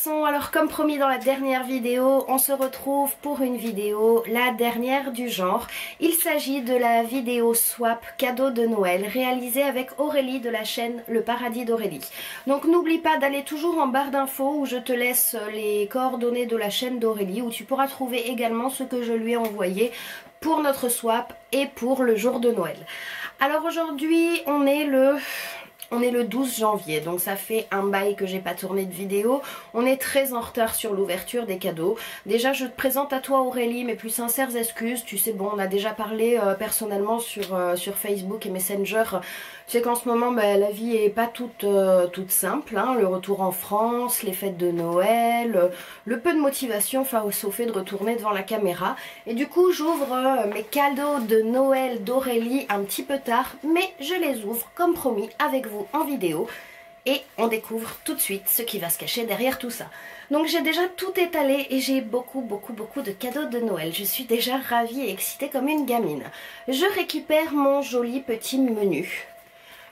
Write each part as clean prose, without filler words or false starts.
poissons, alors comme promis dans la dernière vidéo, on se retrouve pour une vidéo, la dernière du genre. Il s'agit de la vidéo swap cadeau de Noël réalisée avec Aurélie de la chaîne Le Paradis d'Aurélie. Donc n'oublie pas d'aller toujours en barre d'infos où je te laisse les coordonnées de la chaîne d'Aurélie, où tu pourras trouver également ce que je lui ai envoyé pour notre swap et pour le jour de Noël. Alors aujourd'hui on est le 12 janvier, donc ça fait un bail que j'ai pas tourné de vidéo. On est très en retard sur l'ouverture des cadeaux. Déjà je te présente à toi Aurélie mes plus sincères excuses. Tu sais, bon, on a déjà parlé personnellement sur Facebook et Messenger. Tu sais qu'en ce moment la vie est pas toute simple, hein. Le retour en France, les fêtes de Noël, le peu de motivation face au fait de retourner devant la caméra. Et du coup j'ouvre mes cadeaux de Noël d'Aurélie un petit peu tard, mais je les ouvre comme promis avec vous en vidéo. Et on découvre tout de suite ce qui va se cacher derrière tout ça. Donc j'ai déjà tout étalé et j'ai beaucoup de cadeaux de Noël. Je suis déjà ravie et excitée comme une gamine. Je récupère mon joli petit menu.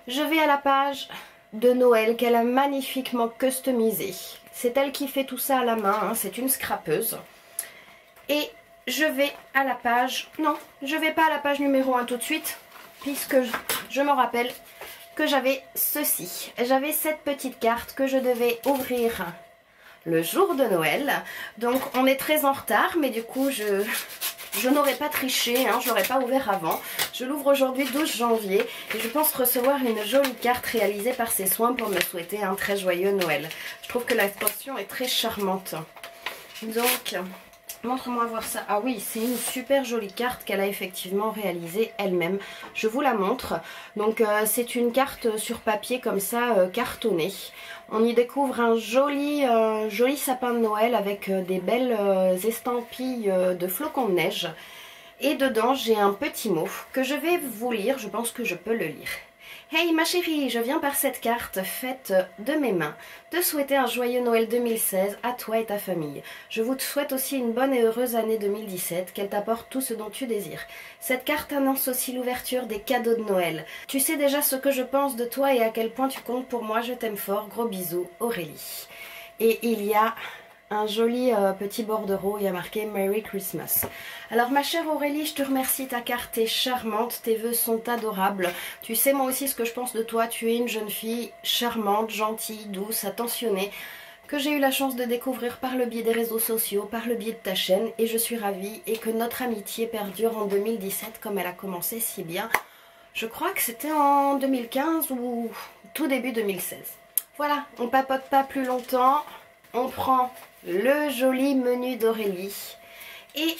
Je vais à la page de Noël qu'elle a magnifiquement customisée. C'est elle qui fait tout ça à la main, hein, c'est une scrapeuse. Et je vais à la page... Non, je vais pas à la page numéro 1 tout de suite, puisque je me rappelle que j'avais ceci. J'avais cette petite carte que je devais ouvrir le jour de Noël. Donc on est très en retard, mais du coup je n'aurais pas triché, hein, je l'aurais pas ouvert avant. Je l'ouvre aujourd'hui 12 janvier et je pense recevoir une jolie carte réalisée par ses soins pour me souhaiter un très joyeux Noël. Je trouve que la potion est très charmante. Donc, montre-moi voir ça. Ah oui, c'est une super jolie carte qu'elle a effectivement réalisée elle-même. Je vous la montre. Donc c'est une carte sur papier comme ça, cartonnée. On y découvre un joli sapin de Noël avec des belles estampilles de flocons de neige. Et dedans, j'ai un petit mot que je vais vous lire. Je pense que je peux le lire. Hey ma chérie, je viens par cette carte faite de mes mains te souhaiter un joyeux Noël 2016 à toi et ta famille. Je vous souhaite aussi une bonne et heureuse année 2017, qu'elle t'apporte tout ce dont tu désires. Cette carte annonce aussi l'ouverture des cadeaux de Noël. Tu sais déjà ce que je pense de toi et à quel point tu comptes pour moi. Je t'aime fort, gros bisous, Aurélie. Et il y a un joli petit bordereau, il y a marqué Merry Christmas. Alors ma chère Aurélie, je te remercie, ta carte est charmante, tes vœux sont adorables. Tu sais moi aussi ce que je pense de toi, tu es une jeune fille charmante, gentille, douce, attentionnée, que j'ai eu la chance de découvrir par le biais des réseaux sociaux, par le biais de ta chaîne, et je suis ravie, et que notre amitié perdure en 2017 comme elle a commencé si bien. Je crois que c'était en 2015 ou tout début 2016. Voilà, on papote pas plus longtemps, on prend le joli menu d'Aurélie et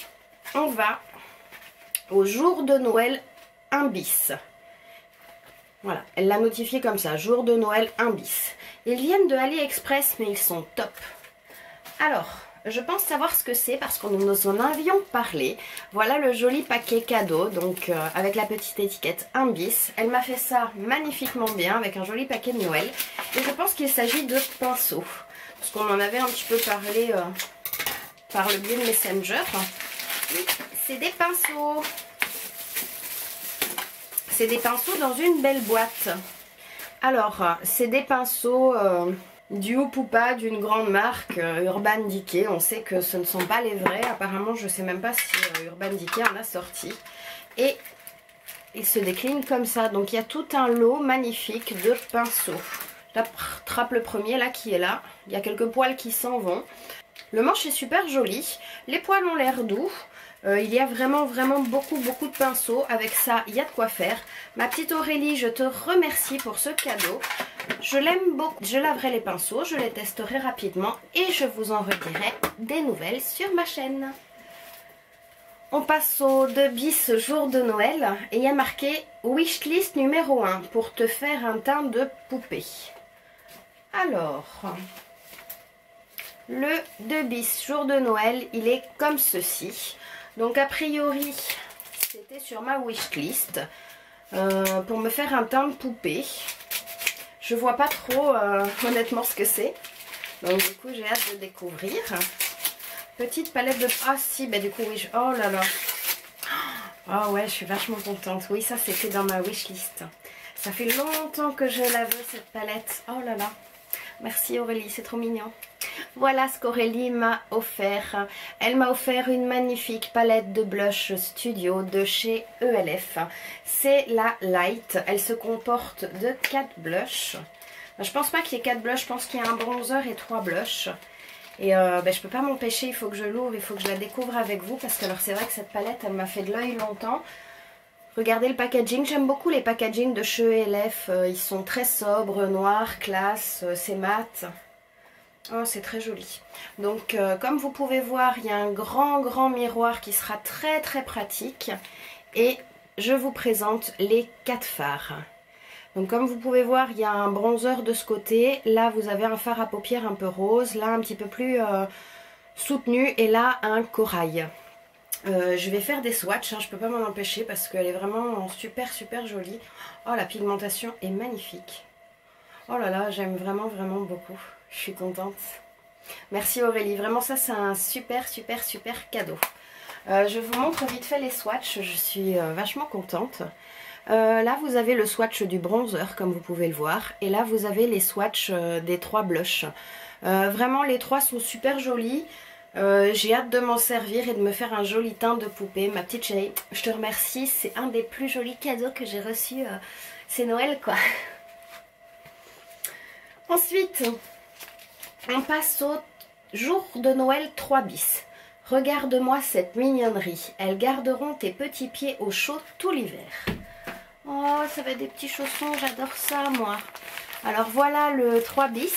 on va au jour de Noël 1 bis. Voilà, elle l'a notifié comme ça, jour de Noël 1 bis. Ils viennent de AliExpress mais ils sont top. Alors, je pense savoir ce que c'est parce que nous en avions parlé. Voilà le joli paquet cadeau, donc avec la petite étiquette 1 bis. Elle m'a fait ça magnifiquement bien avec un joli paquet de Noël. Et je pense qu'il s'agit de pinceaux. Parce qu'on en avait un petit peu parlé par le biais de Messenger. Oui, c'est des pinceaux. C'est des pinceaux dans une belle boîte. Alors, c'est des pinceaux du Poupa d'une grande marque, Urban Decay. On sait que ce ne sont pas les vrais. Apparemment, je ne sais même pas si Urban Decay en a sorti. Et il se décline comme ça. Donc, il y a tout un lot magnifique de pinceaux. J'attrape le premier là qui est là. Il y a quelques poils qui s'en vont. Le manche est super joli. Les poils ont l'air doux. Il y a vraiment beaucoup de pinceaux. Avec ça, il y a de quoi faire. Ma petite Aurélie, je te remercie pour ce cadeau. Je l'aime beaucoup. Je laverai les pinceaux, je les testerai rapidement et je vous en redirai des nouvelles sur ma chaîne. On passe au 2 bis jour de Noël et il y a marqué Wishlist numéro 1 pour te faire un teint de poupée. Alors, le 2 bis jour de Noël, il est comme ceci. Donc a priori, c'était sur ma wishlist pour me faire un teint de poupée. Je vois pas trop honnêtement ce que c'est. Donc du coup, j'ai hâte de découvrir. Petite palette de... Ah si, bah du coup, oui. Oh là là. Oh ouais, je suis vachement contente. Oui, ça c'était dans ma wishlist. Ça fait longtemps que je la veux cette palette. Oh là là. Merci Aurélie, c'est trop mignon. Voilà ce qu'Aurélie m'a offert. Elle m'a offert une magnifique palette de blush studio de chez ELF. C'est la Light. Elle se comporte de 4 blushs. Je pense pas qu'il y ait 4 blushs, je pense qu'il y a un bronzer et 3 blushs. Et je peux pas m'empêcher, il faut que je l'ouvre, il faut que je la découvre avec vous. Parce que alors c'est vrai que cette palette, elle m'a fait de l'œil longtemps. Regardez le packaging, j'aime beaucoup les packagings de chez ELF. Ils sont très sobres, noirs, classe, c'est mat. Oh, c'est très joli. Donc comme vous pouvez voir, il y a un grand miroir qui sera très pratique. Et je vous présente les 4 fards. Donc comme vous pouvez voir, il y a un bronzer de ce côté. Là, vous avez un fard à paupières un peu rose. Là, un petit peu plus soutenu. Et là, un corail. Je vais faire des swatchs. Hein, je ne peux pas m'en empêcher parce qu'elle est vraiment super jolie. Oh, la pigmentation est magnifique. Oh là là, j'aime vraiment beaucoup. Je suis contente. Merci Aurélie. Vraiment, ça, c'est un super cadeau. Je vous montre vite fait les swatchs. Je suis vachement contente. Là vous avez le swatch du bronzer comme vous pouvez le voir et là vous avez les swatchs des 3 blushs. Vraiment les 3 sont super jolis. J'ai hâte de m'en servir et de me faire un joli teint de poupée. Ma petite chérie, je te remercie, c'est un des plus jolis cadeaux que j'ai reçu. C'est Noël quoi. Ensuite on passe au jour de Noël 3 bis. Regarde-moi cette mignonnerie, elles garderont tes petits pieds au chaud tout l'hiver. Oh, ça va être des petits chaussons, j'adore ça moi. Alors voilà le 3 bis,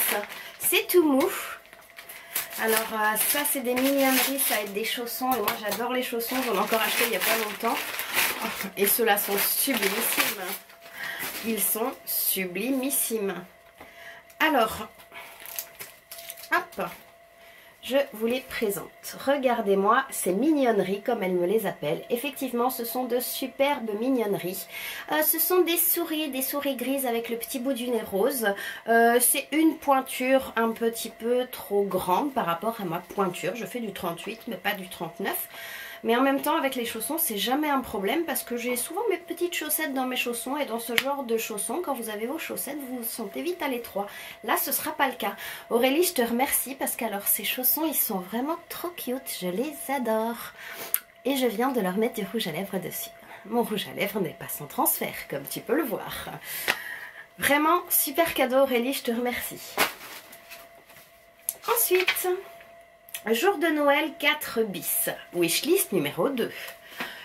c'est tout mou. Alors ça c'est des mignonneries, ça va être des chaussons et moi j'adore les chaussons, j'en ai encore acheté il n'y a pas longtemps. Et ceux-là sont sublimissimes. Ils sont sublimissimes. Alors, hop, je vous les présente. Regardez-moi ces mignonneries comme elle me les appelle. Effectivement, ce sont de superbes mignonneries. Ce sont des souris grises avec le petit bout du nez rose. C'est une pointure un petit peu trop grande par rapport à ma pointure. Je fais du 38 mais pas du 39. Mais en même temps avec les chaussons c'est jamais un problème parce que j'ai souvent mes petites chaussettes dans mes chaussons et dans ce genre de chaussons quand vous avez vos chaussettes vous vous sentez vite à l'étroit. Là ce sera pas le cas. Aurélie je te remercie parce qu'alors ces chaussons ils sont vraiment trop cute, je les adore. Et je viens de leur mettre du rouge à lèvres dessus. Mon rouge à lèvres n'est pas sans transfert comme tu peux le voir. Vraiment super cadeau Aurélie, je te remercie. Ensuite... jour de Noël 4 bis, wishlist numéro 2.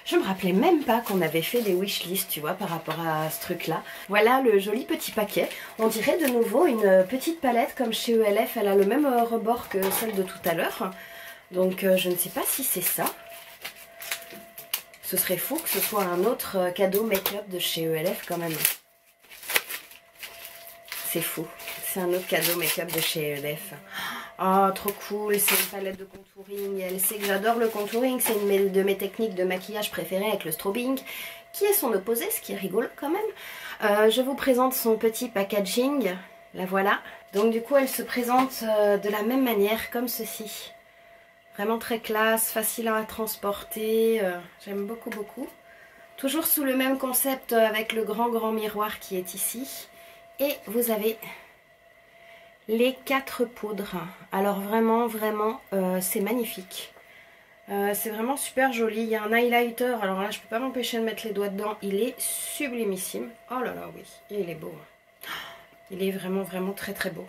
Je me rappelais même pas qu'on avait fait des wishlists, tu vois, par rapport à ce truc-là. Voilà le joli petit paquet. On dirait de nouveau une petite palette comme chez ELF. Elle a le même rebord que celle de tout à l'heure. Donc je ne sais pas si c'est ça. Ce serait fou que ce soit un autre cadeau make-up de chez ELF quand même. C'est fou. C'est un autre cadeau make-up de chez ELF. Oh, trop cool, c'est une palette de contouring. Elle sait que j'adore le contouring, c'est une de mes techniques de maquillage préférées avec le strobing, qui est son opposé, ce qui est rigolo quand même. Je vous présente son petit packaging, la voilà. Donc du coup, elle se présente de la même manière, comme ceci. Vraiment très classe, facile à transporter, j'aime beaucoup. Toujours sous le même concept avec le grand miroir qui est ici. Et vous avez... les 4 poudres. Alors vraiment c'est magnifique. C'est vraiment super joli. Il y a un highlighter. Alors là je peux pas m'empêcher de mettre les doigts dedans. Il est sublimissime. Oh là là oui. Et il est beau. Il est vraiment très beau.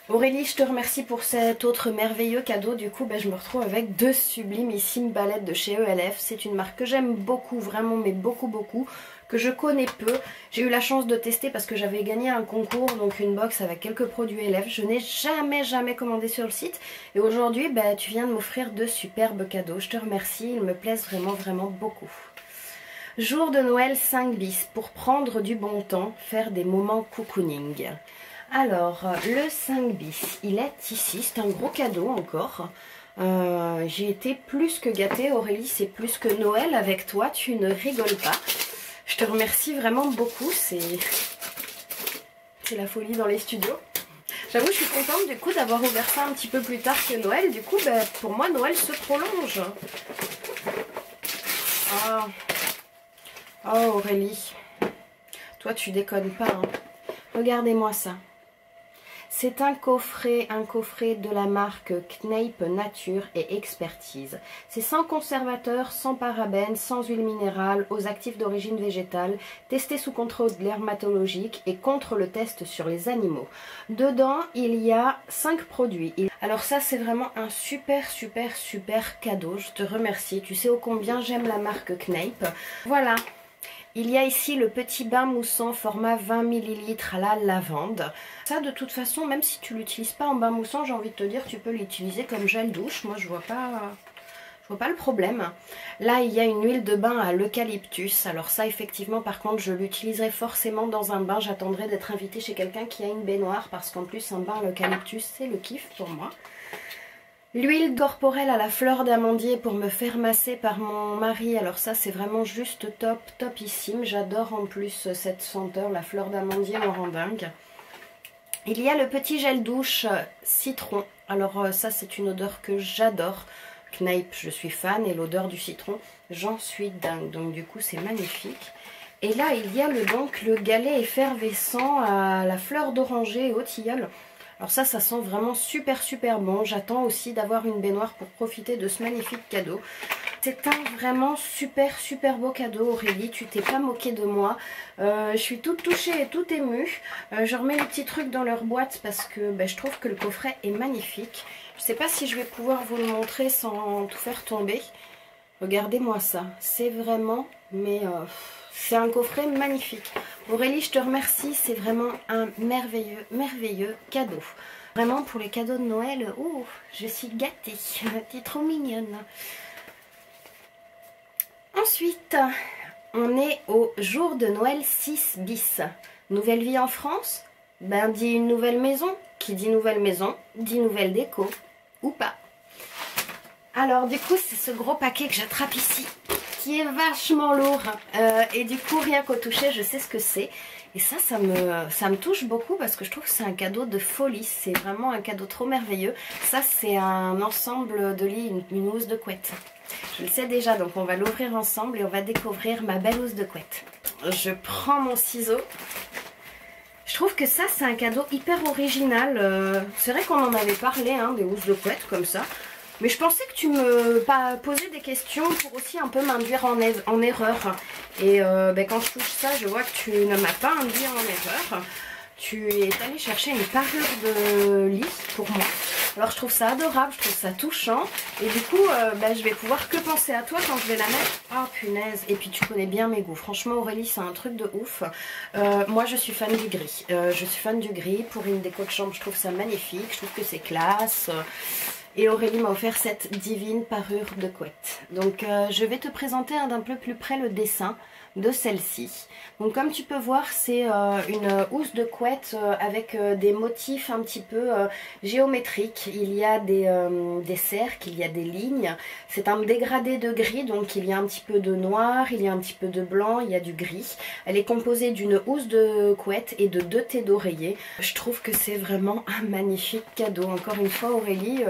Aurélie je te remercie pour cet autre merveilleux cadeau. Du coup je me retrouve avec 2 sublimissimes palettes de chez ELF. C'est une marque que j'aime beaucoup. Vraiment mais beaucoup. Que je connais peu. J'ai eu la chance de tester parce que j'avais gagné un concours, donc une box avec quelques produits ELF. Je n'ai jamais commandé sur le site. Et aujourd'hui, tu viens de m'offrir 2 superbes cadeaux. Je te remercie, ils me plaisent vraiment beaucoup. Jour de Noël 5 bis, pour prendre du bon temps, faire des moments cocooning. Alors, le 5 bis, il est ici, c'est un gros cadeau encore. J'ai été plus que gâtée, Aurélie, c'est plus que Noël avec toi, tu ne rigoles pas. Je te remercie vraiment beaucoup, c'est la folie dans les studios. J'avoue, je suis contente du coup d'avoir ouvert ça un petit peu plus tard que Noël. Du coup, pour moi, Noël se prolonge. Oh Aurélie, toi tu déconnes pas, hein. Regardez-moi ça. C'est un coffret de la marque Kneipp Nature et Expertise. C'est sans conservateur, sans parabènes, sans huile minérale, aux actifs d'origine végétale, testé sous contrôle dermatologique et contre le test sur les animaux. Dedans, il y a 5 produits. Alors ça, c'est vraiment un super cadeau. Je te remercie. Tu sais ô combien j'aime la marque Kneipp. Voilà. Il y a ici le petit bain moussant format 20 ml à la lavande. Ça, de toute façon, même si tu l'utilises pas en bain moussant, j'ai envie de te dire, tu peux l'utiliser comme gel douche. Moi, je vois pas le problème. Là, il y a une huile de bain à l'eucalyptus. Alors ça, effectivement, par contre, je l'utiliserai forcément dans un bain. J'attendrai d'être invitée chez quelqu'un qui a une baignoire parce qu'en plus, un bain à l'eucalyptus, c'est le kiff pour moi. L'huile corporelle à la fleur d'amandier pour me faire masser par mon mari. Alors ça, c'est vraiment juste topissime. J'adore en plus cette senteur, la fleur d'amandier me rend dingue. Il y a le petit gel douche citron. Alors ça, c'est une odeur que j'adore. Kneipp, je suis fan, et l'odeur du citron, j'en suis dingue. Donc du coup, c'est magnifique. Et là, il y a donc le galet effervescent à la fleur d'oranger et au tilleul. Alors ça sent vraiment super bon. J'attends aussi d'avoir une baignoire pour profiter de ce magnifique cadeau. C'est un vraiment super beau cadeau, Aurélie. Tu t'es pas moquée de moi. Je suis toute touchée et toute émue. Je remets les petits trucs dans leur boîte parce que je trouve que le coffret est magnifique. Je sais pas si je vais pouvoir vous le montrer sans tout faire tomber. Regardez-moi ça. C'est vraiment... c'est un coffret magnifique. Aurélie, je te remercie. C'est vraiment un merveilleux cadeau. Vraiment, pour les cadeaux de Noël, je suis gâtée. T'es trop mignonne. Ensuite, on est au jour de Noël 6 bis. Nouvelle vie en France, dit une nouvelle maison. Qui dit nouvelle maison, dit nouvelle déco. Ou pas. Alors, du coup, c'est ce gros paquet que j'attrape ici, qui est vachement lourd. Et du coup, rien qu'au toucher, je sais ce que c'est. Et ça me touche beaucoup parce que je trouve que c'est un cadeau de folie. C'est vraiment un cadeau trop merveilleux. Ça, c'est un ensemble de lit, une housse de couette. Je le sais déjà, donc on va l'ouvrir ensemble et on va découvrir ma belle housse de couette. Je prends mon ciseau. Je trouve que ça, c'est un cadeau hyper original. C'est vrai qu'on en avait parlé, des housses de couette comme ça. Mais je pensais que tu me posais des questions pour aussi un peu m'induire en erreur. Et quand je touche ça, je vois que tu ne m'as pas induit en erreur. Tu es allé chercher une parure de lit pour moi. Alors je trouve ça adorable, je trouve ça touchant. Et du coup, je vais pouvoir que penser à toi quand je vais la mettre. Oh punaise. Et puis tu connais bien mes goûts. Franchement Aurélie, c'est un truc de ouf. Moi je suis fan du gris. Je suis fan du gris. Pour une déco de chambre, je trouve ça magnifique. Je trouve que c'est classe. Et Aurélie m'a offert cette divine parure de couette. Donc je vais te présenter d'un peu plus près le dessin de celle-ci. Donc comme tu peux voir, c'est une housse de couette avec des motifs un petit peu géométriques. Il y a des cercles, il y a des lignes. C'est un dégradé de gris, donc il y a un petit peu de noir, il y a un petit peu de blanc, il y a du gris. Elle est composée d'une housse de couette et de 2 thés d'oreiller. Je trouve que c'est vraiment un magnifique cadeau. Encore une fois Aurélie,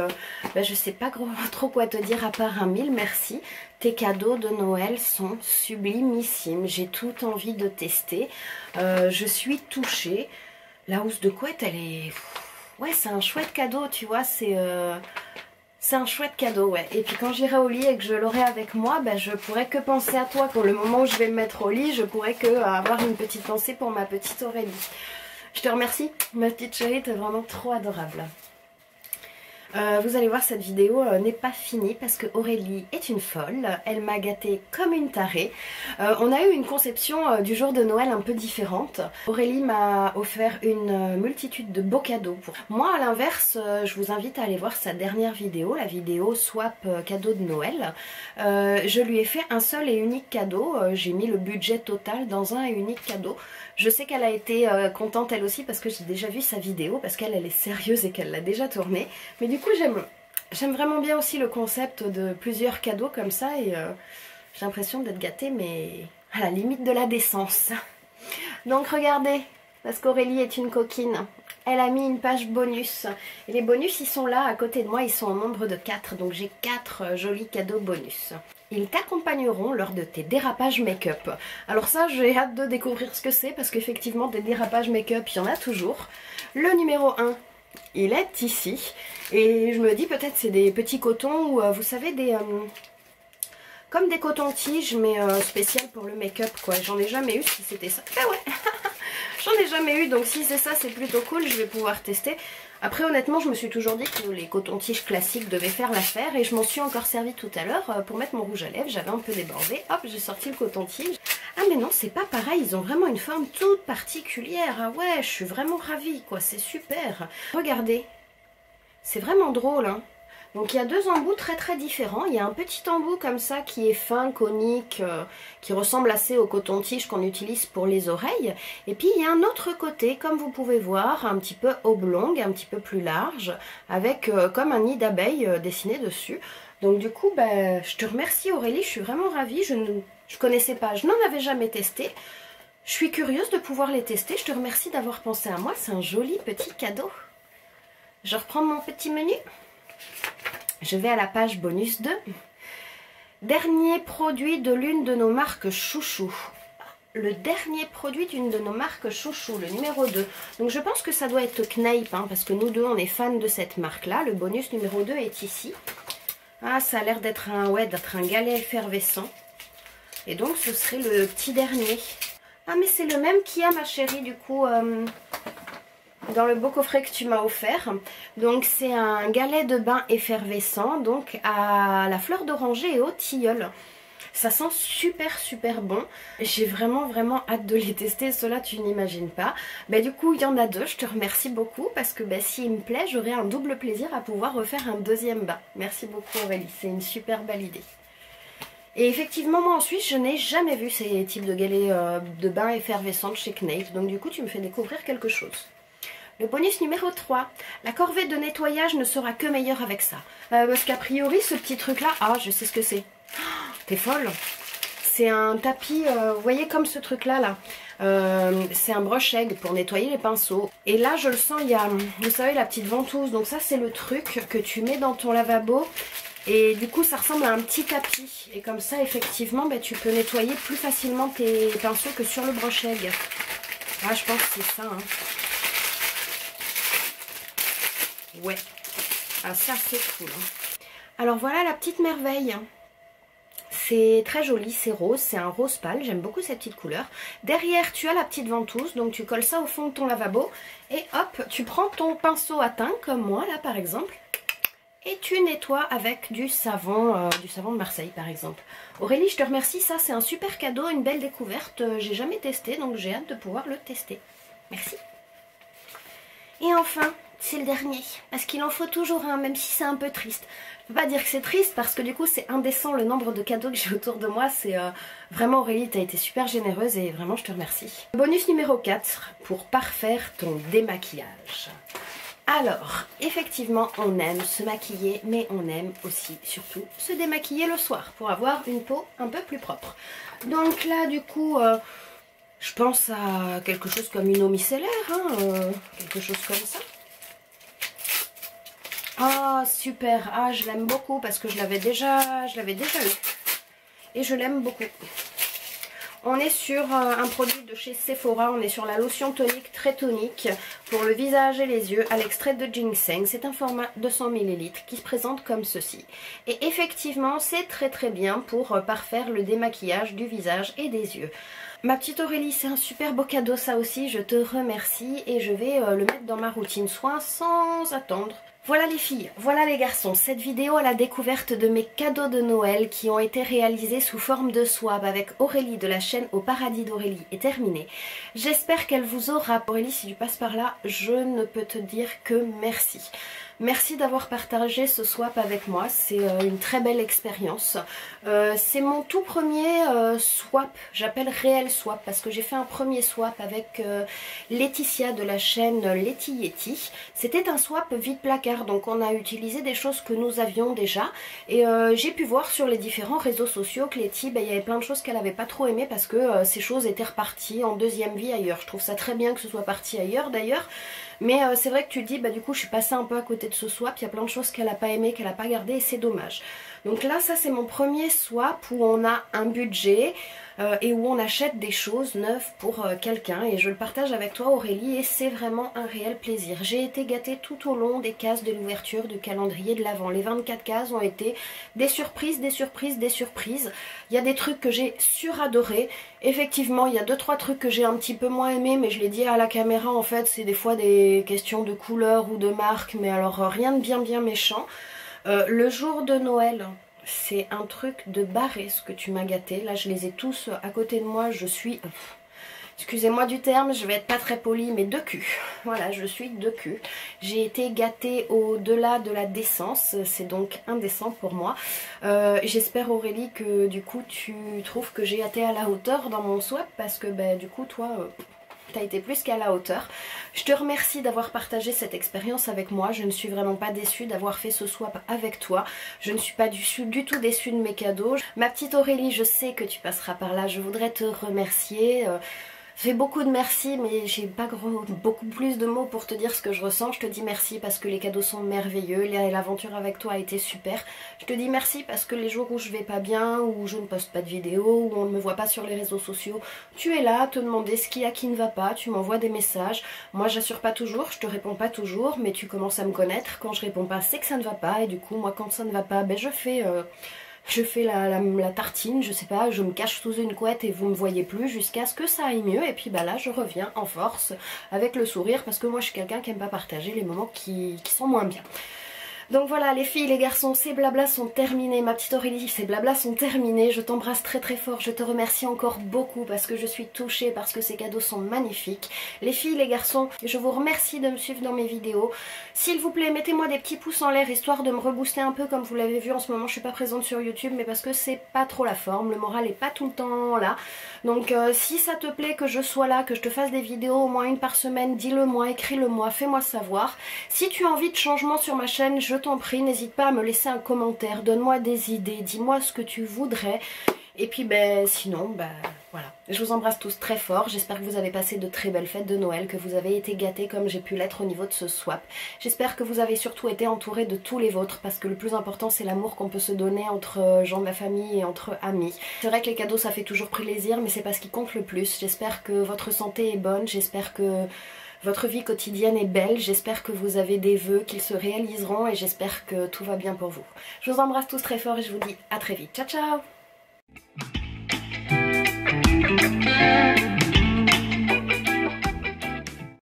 je sais pas trop quoi te dire à part un mille merci. Tes cadeaux de Noël sont sublimissimes. J'ai toute envie de tester. Je suis touchée. La housse de couette, elle est... Ouais, c'est un chouette cadeau, tu vois. C'est un chouette cadeau, ouais. Et puis quand j'irai au lit et que je l'aurai avec moi, je pourrai que penser à toi. Pour le moment où je vais me mettre au lit, je pourrai que avoir une petite pensée pour ma petite Aurélie. Je te remercie, ma petite chérie, t'es vraiment trop adorable. Vous allez voir, cette vidéo n'est pas finie parce que Aurélie est une folle. Elle m'a gâtée comme une tarée. On a eu une conception du jour de Noël un peu différente. Aurélie m'a offert une multitude de beaux cadeaux. Moi, à l'inverse, je vous invite à aller voir sa dernière vidéo, la vidéo swap cadeau de Noël. Je lui ai fait un seul et unique cadeau. J'ai mis le budget total dans un et unique cadeau. Je sais qu'elle a été contente elle aussi parce que j'ai déjà vu sa vidéo, parce qu'elle est sérieuse et qu'elle l'a déjà tournée. Mais du coup j'aime vraiment bien aussi le concept de plusieurs cadeaux comme ça et j'ai l'impression d'être gâtée mais à la limite de la décence. Donc regardez, parce qu'Aurélie est une coquine, elle a mis une page bonus. Et les bonus ils sont là à côté de moi, ils sont au nombre de 4, donc j'ai 4 jolis cadeaux bonus. Ils t'accompagneront lors de tes dérapages make-up. Alors ça, j'ai hâte de découvrir ce que c'est parce qu'effectivement, des dérapages make-up, il y en a toujours. Le numéro 1, il est ici. Et je me dis peut-être c'est des petits cotons ou vous savez des... comme des cotons-tiges mais spécial pour le make-up quoi. J'en ai jamais eu si c'était ça. Ah ouais. J'en ai jamais eu donc si c'est ça c'est plutôt cool, je vais pouvoir tester. Après honnêtement je me suis toujours dit que les cotons-tiges classiques devaient faire l'affaire et je m'en suis encore servi tout à l'heure pour mettre mon rouge à lèvres. J'avais un peu débordé, hop j'ai sorti le coton-tige. Ah mais non c'est pas pareil, ils ont vraiment une forme toute particulière. Ah ouais je suis vraiment ravie quoi, c'est super. Regardez, c'est vraiment drôle hein. Donc il y a deux embouts très très différents. Il y a un petit embout comme ça qui est fin, conique, qui ressemble assez au coton-tige qu'on utilise pour les oreilles. Et puis il y a un autre côté, comme vous pouvez voir, un petit peu oblong, un petit peu plus large, avec comme un nid d'abeille dessiné dessus. Donc du coup, bah, je te remercie Aurélie, je suis vraiment ravie. Je connaissais pas, je n'en avais jamais testé. Je suis curieuse de pouvoir les tester. Je te remercie d'avoir pensé à moi, c'est un joli petit cadeau. Je reprends mon petit menu. Je vais à la page bonus 2. Dernier produit de l'une de nos marques chouchou. Le dernier produit d'une de nos marques chouchou, le numéro 2. Donc je pense que ça doit être Kneip, hein, parce que nous deux on est fans de cette marque-là. Le bonus numéro 2 est ici. Ah, ça a l'air d'être un galet effervescent. Et donc ce serait le petit dernier. Ah mais c'est le même qu'il y a ma chérie du coup... dans le beau coffret que tu m'as offert. Donc c'est un galet de bain effervescent, donc à la fleur d'oranger et au tilleul. Ça sent super super bon. J'ai vraiment hâte de les tester, cela tu n'imagines pas. Bah, du coup il y en a deux, je te remercie beaucoup parce que bah, s'il me plaît j'aurai un double plaisir à pouvoir refaire un deuxième bain. Merci beaucoup Aurélie, c'est une super belle idée. Et effectivement moi en Suisse je n'ai jamais vu ces types de galets de bain effervescents chez Kneip. Donc du coup tu me fais découvrir quelque chose. Le bonus numéro 3, la corvée de nettoyage ne sera que meilleure avec ça. Parce qu'a priori, ce petit truc-là, ah, je sais ce que c'est. Oh, t'es folle. C'est un tapis, vous voyez comme ce truc-là, là. C'est un brush egg pour nettoyer les pinceaux. Et là, je le sens, il y a, vous savez, la petite ventouse. Donc ça, c'est le truc que tu mets dans ton lavabo. Et du coup, ça ressemble à un petit tapis. Et comme ça, effectivement, bah, tu peux nettoyer plus facilement tes pinceaux que sur le brush egg. Ah, je pense que c'est ça, hein. Ouais, ah ça c'est cool. Alors voilà la petite merveille. C'est très joli, c'est rose, c'est un rose pâle, j'aime beaucoup cette petite couleur. Derrière tu as la petite ventouse, donc tu colles ça au fond de ton lavabo. Et hop, tu prends ton pinceau à teint, comme moi là par exemple. Et tu nettoies avec du savon de Marseille par exemple. Aurélie je te remercie, ça c'est un super cadeau, une belle découverte. J'ai jamais testé donc j'ai hâte de pouvoir le tester. Merci. Et enfin... c'est le dernier, parce qu'il en faut toujours un, même si c'est un peu triste. Je peux pas dire que c'est triste, parce que du coup c'est indécent le nombre de cadeaux que j'ai autour de moi. C'est vraiment Aurélie, t'as été super généreuse et vraiment je te remercie. Bonus numéro 4, pour parfaire ton démaquillage. Alors, effectivement, on aime se maquiller, mais on aime aussi, surtout, se démaquiller le soir, pour avoir une peau un peu plus propre. Donc là, du coup... je pense à quelque chose comme une eau micellaire, hein, quelque chose comme ça. Ah super, ah je l'aime beaucoup parce que je l'avais déjà eu et je l'aime beaucoup. On est sur un produit de chez Sephora, on est sur la lotion tonique très tonique pour le visage et les yeux à l'extrait de ginseng. C'est un format 200 ml qui se présente comme ceci. Et effectivement c'est très bien pour parfaire le démaquillage du visage et des yeux. Ma petite Aurélie, c'est un super beau cadeau ça aussi, je te remercie et je vais le mettre dans ma routine soin sans attendre. Voilà les filles, voilà les garçons, cette vidéo à la découverte de mes cadeaux de Noël qui ont été réalisés sous forme de swab avec Aurélie de la chaîne Au Paradis d'Aurélie est terminée. J'espère qu'elle vous aura... Aurélie, si tu passes par là, je ne peux te dire que merci. Merci d'avoir partagé ce swap avec moi, c'est une très belle expérience. C'est mon tout premier swap, j'appelle réel swap parce que j'ai fait un premier swap avec Laetitia de la chaîne Letty Yeti. C'était un swap vide placard, donc on a utilisé des choses que nous avions déjà. Et j'ai pu voir sur les différents réseaux sociaux que Letty, il y avait plein de choses qu'elle n'avait pas trop aimé parce que ces choses étaient reparties en deuxième vie ailleurs. Je trouve ça très bien que ce soit parti ailleurs d'ailleurs. Mais c'est vrai que tu te dis, du coup je suis passée un peu à côté de ce swap, il y a plein de choses qu'elle n'a pas aimé, qu'elle n'a pas gardé et c'est dommage. Donc là ça c'est mon premier swap où on a un budget, et où on achète des choses neuves pour quelqu'un, et je le partage avec toi Aurélie, et c'est vraiment un réel plaisir. J'ai été gâtée tout au long des cases de l'ouverture du calendrier de l'Avent. Les 24 cases ont été des surprises, des surprises, des surprises. Il y a des trucs que j'ai suradorés. Effectivement, il y a 2-3 trucs que j'ai un petit peu moins aimés, mais je l'ai dit à la caméra, en fait, c'est des fois des questions de couleur ou de marque, mais alors rien de bien méchant. Le jour de Noël, c'est un truc de barré ce que tu m'as gâté. Là, je les ai tous à côté de moi. Je suis... excusez-moi du terme, je vais être pas très polie, mais de cul. Voilà, je suis de cul. J'ai été gâtée au-delà de la décence, c'est donc indécent pour moi. J'espère Aurélie que du coup tu trouves que j'ai été à la hauteur dans mon swap, parce que bah, du coup toi... t'as été plus qu'à la hauteur. Je te remercie d'avoir partagé cette expérience avec moi. Je ne suis vraiment pas déçue d'avoir fait ce swap avec toi. Je ne suis pas du tout déçue de mes cadeaux. Ma petite Aurélie, je sais que tu passeras par là. Je voudrais te remercier. Fais beaucoup de merci, mais j'ai pas beaucoup plus de mots pour te dire ce que je ressens. Je te dis merci parce que les cadeaux sont merveilleux, l'aventure avec toi a été super. Je te dis merci parce que les jours où je vais pas bien, où je ne poste pas de vidéos, où on ne me voit pas sur les réseaux sociaux, tu es là à te demander ce qu'il y a qui ne va pas, tu m'envoies des messages. Moi j'assure pas toujours, je te réponds pas toujours, mais tu commences à me connaître. Quand je réponds pas, c'est que ça ne va pas, et du coup moi quand ça ne va pas, ben je fais la tartine, je sais pas, je me cache sous une couette et vous me voyez plus jusqu'à ce que ça aille mieux, et puis bah là je reviens en force avec le sourire, parce que moi je suis quelqu'un qui aime pas partager les moments qui sont moins bien. Donc voilà les filles, les garçons, ces blablas sont terminés. Ma petite Aurélie, ces blablas sont terminés. Je t'embrasse très très fort, je te remercie encore beaucoup parce que je suis touchée, parce que ces cadeaux sont magnifiques. Les filles, les garçons, je vous remercie de me suivre dans mes vidéos. S'il vous plaît, mettez-moi des petits pouces en l'air histoire de me rebooster un peu. Comme vous l'avez vu en ce moment, je suis pas présente sur YouTube, mais parce que c'est pas trop la forme, le moral est pas tout le temps là. Donc si ça te plaît que je sois là, que je te fasse des vidéos au moins une par semaine, dis-le moi, écris-le moi, fais-moi savoir. Si tu as envie de changement sur ma chaîne, je t'en prie, n'hésite pas à me laisser un commentaire, donne-moi des idées, dis-moi ce que tu voudrais. Et puis ben sinon, ben voilà. Je vous embrasse tous très fort, j'espère que vous avez passé de très belles fêtes de Noël, que vous avez été gâtés comme j'ai pu l'être au niveau de ce swap. J'espère que vous avez surtout été entourés de tous les vôtres, parce que le plus important c'est l'amour qu'on peut se donner entre gens de la famille et entre amis. C'est vrai que les cadeaux ça fait toujours plaisir, mais c'est pas ce qui compte le plus. J'espère que votre santé est bonne, j'espère que votre vie quotidienne est belle, j'espère que vous avez des vœux qu'ils se réaliseront, et j'espère que tout va bien pour vous. Je vous embrasse tous très fort et je vous dis à très vite. Ciao ciao.